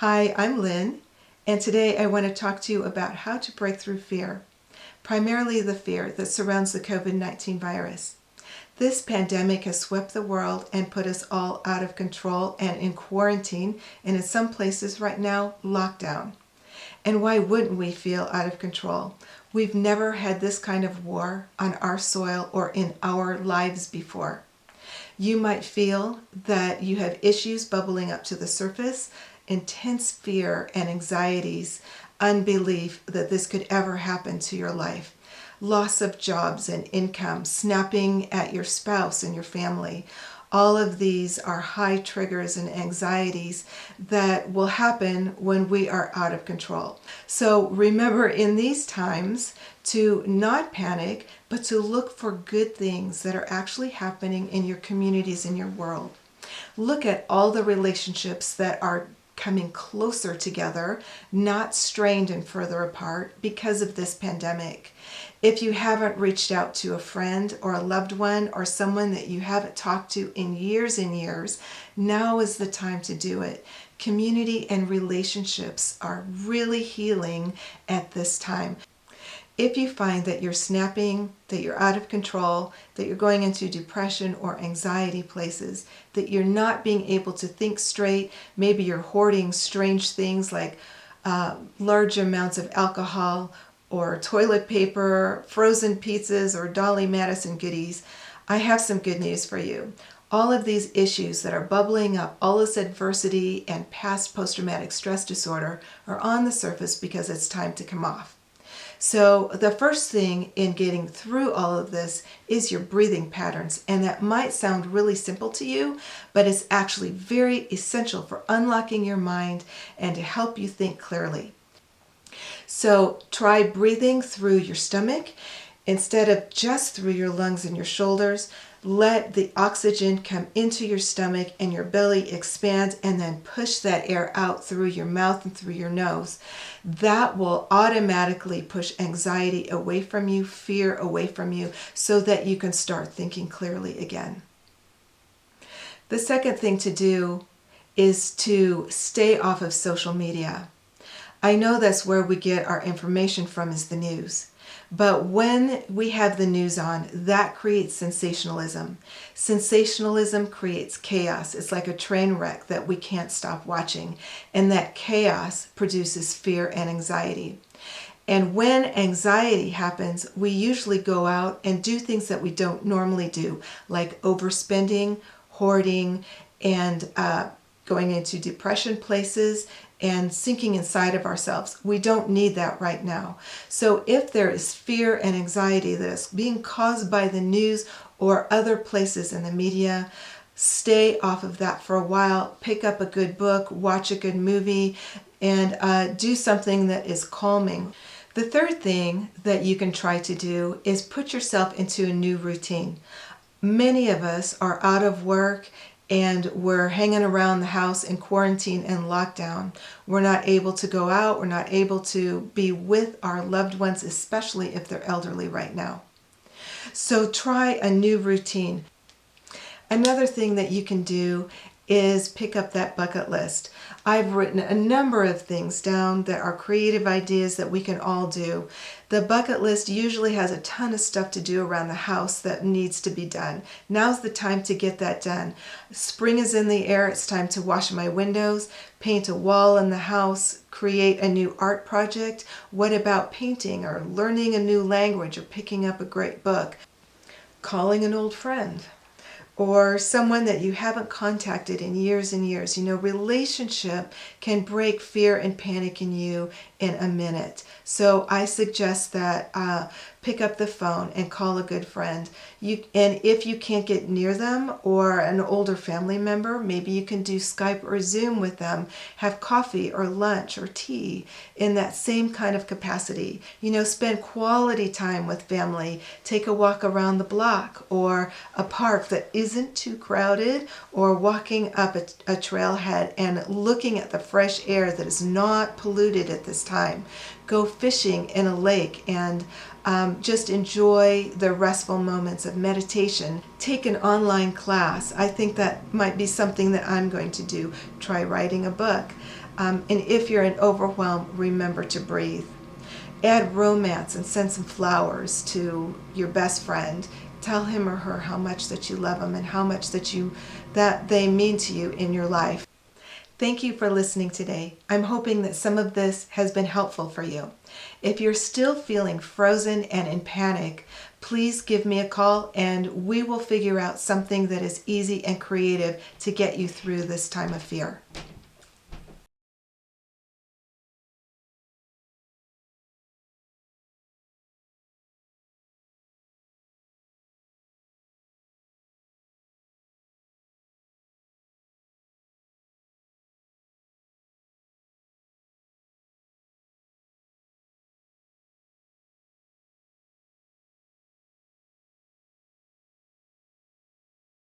Hi, I'm Lynn, and today I want to talk to you about how to break through fear, primarily the fear that surrounds the COVID-19 virus. This pandemic has swept the world and put us all out of control and in quarantine, and in some places right now, lockdown. And why wouldn't we feel out of control? We've never had this kind of war on our soil or in our lives before. You might feel that you have issues bubbling up to the surface, intense fear and anxieties, unbelief that this could ever happen to your life, loss of jobs and income, snapping at your spouse and your family. All of these are high triggers and anxieties that will happen when we are out of control. So remember in these times to not panic, but to look for good things that are actually happening in your communities, in your world. Look at all the relationships that are coming closer together, not strained and further apart because of this pandemic. If you haven't reached out to a friend or a loved one or someone that you haven't talked to in years and years, now is the time to do it. Community and relationships are really healing at this time. If you find that you're snapping, that you're out of control, that you're going into depression or anxiety places, that you're not being able to think straight, maybe you're hoarding strange things like large amounts of alcohol or toilet paper, frozen pizzas, or Dolly Madison goodies, I have some good news for you. All of these issues that are bubbling up, all this adversity and past post-traumatic stress disorder are on the surface because it's time to come off. So the first thing in getting through all of this is your breathing patterns. And that might sound really simple to you, but it's actually very essential for unlocking your mind and to help you think clearly. So try breathing through your stomach instead of just through your lungs and your shoulders. Let the oxygen come into your stomach and your belly expand, and then push that air out through your mouth and through your nose. That will automatically push anxiety away from you, fear away from you, so that you can start thinking clearly again. The second thing to do is to stay off of social media. I know that's where we get our information from, is the news. But when we have the news on, that creates sensationalism. Sensationalism creates chaos. It's like a train wreck that we can't stop watching. And that chaos produces fear and anxiety. And when anxiety happens, we usually go out and do things that we don't normally do, like overspending, hoarding, and going into depression places and sinking inside of ourselves. We don't need that right now. So if there is fear and anxiety that is being caused by the news or other places in the media, stay off of that for a while. Pick up a good book, watch a good movie, and do something that is calming. The third thing that you can try to do is put yourself into a new routine. Many of us are out of work and we're hanging around the house in quarantine and lockdown. We're not able to go out. We're not able to be with our loved ones, especially if they're elderly right now. So try a new routine. Another thing that you can do is pick up that bucket list. I've written a number of things down that are creative ideas that we can all do. The bucket list usually has a ton of stuff to do around the house that needs to be done. Now's the time to get that done. Spring is in the air. It's time to wash my windows, paint a wall in the house, create a new art project. What about painting or learning a new language or picking up a great book? Calling an old friend, or someone that you haven't contacted in years and years. Relationship can break fear and panic in you in a minute. So I suggest that pick up the phone and call a good friend. And if you can't get near them or an older family member, maybe you can do Skype or Zoom with them, have coffee or lunch or tea in that same kind of capacity. Spend quality time with family, take a walk around the block or a park that isn't too crowded, or walking up a trailhead and looking at the fresh air that is not polluted at this time. Go fishing in a lake and Just enjoy the restful moments of meditation. Take an online class. I think that might be something that I'm going to do. Try writing a book. And if you're in overwhelm, remember to breathe. Add romance and send some flowers to your best friend. Tell him or her how much that you love them and how much that they mean to you in your life. Thank you for listening today. I'm hoping that some of this has been helpful for you. If you're still feeling frozen and in panic, please give me a call and we will figure out something that is easy and creative to get you through this time of fear.